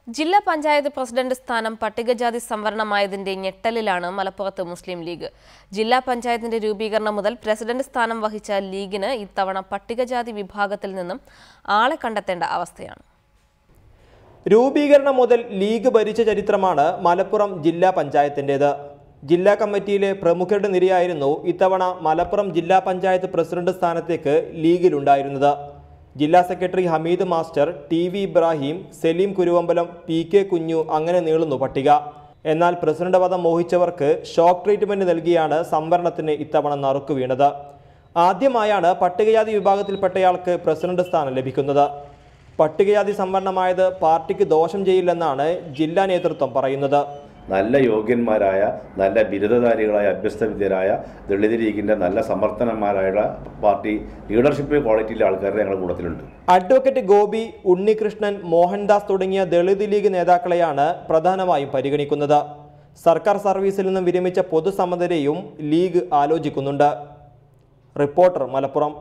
ജില്ലാ പഞ്ചായത്ത് പ്രസിഡന്റ് സ്ഥാനം പട്ടികജാതി സംവരണമായതിന്റെ ഞെട്ടലിലാണ് മലപ്പുറത്ത് മുസ്ലിം ലീഗ്. ജില്ലാ പഞ്ചായത്തിന്റെ രൂപീകരണം മുതൽ പ്രസിഡന്റ് സ്ഥാനം വഹിച്ച ലീഗിന് ഇത്തവണ പട്ടികജാതി വിഭാഗത്തിൽ നിന്നും ആളെ കണ്ടെത്തേണ്ട അവസ്ഥയാണ്. രൂപീകരണം മുതൽ ലീഗ് ഭരിച്ച ചരിത്രമാണ് മലപ്പുറം ജില്ലാ പഞ്ചായത്തിൻ്റേത്. ജില്ലാ കമ്മിറ്റിയിലെ പ്രമുഖരുടെ നിരയായിരുന്നു ഇത്തവണ മലപ്പുറം ജില്ലാ പഞ്ചായത്ത് പ്രസിഡന്റ് സ്ഥാനത്തേക്ക് ലീഗിലുണ്ടായിരുന്നത്. ജില്ലാ സെക്രട്ടറി ഹമീദ് മാസ്റ്റർ, ടി.വി. ഇബ്രാഹിം, സലീം കുരുവമ്പലം, പി.കെ. കുഞ്ഞു അങ്ങനെ നീളുന്നു പട്ടിക. എന്നാൽ പ്രസിഡന്റ് പദം മോഹിച്ചവർക്ക് ഷോക്ക് ട്രീറ്റ്മെന്റ് നൽകിയാണ് സംവരണത്തിന് ഇത്തവണ നറുക്കു വീണത്. ആദ്യമായാണ് പട്ടികജാതി വിഭാഗത്തിൽപ്പെട്ടയാൾക്ക് പ്രസിഡന്റ് സ്ഥാനം ലഭിക്കുന്നത്. പട്ടികജാതി സംവരണമായത് പാർട്ടിക്ക് ദോഷം ചെയ്യില്ലെന്നാണ് ജില്ലാ നേതൃത്വം പറയുന്നത്. നല്ല യോഗ്യന്മാരായ, നല്ല ബിരുദധാരികളായ, അഭ്യസ്തവിദ്യരായ ദളിത് ലീഗിൻ്റെ നല്ല സമർത്ഥന്മാരായ പാർട്ടി ലീഡർഷിപ്പ് ക്വാളിറ്റിയിലെ ആൾക്കാരുടെ ഞങ്ങളുടെ കൂട്ടത്തിലുണ്ട്. അഡ്വക്കേറ്റ് ഗോപി, ഉണ്ണികൃഷ്ണൻ, മോഹൻദാസ് തുടങ്ങിയ ദളിത് ലീഗ് നേതാക്കളെയാണ് പ്രധാനമായും പരിഗണിക്കുന്നത്. സർക്കാർ സർവീസിൽ നിന്നും വിരമിച്ച പൊതുസമ്മതരെയും ലീഗ് ആലോചിക്കുന്നുണ്ട്. റിപ്പോർട്ടർ, മലപ്പുറം.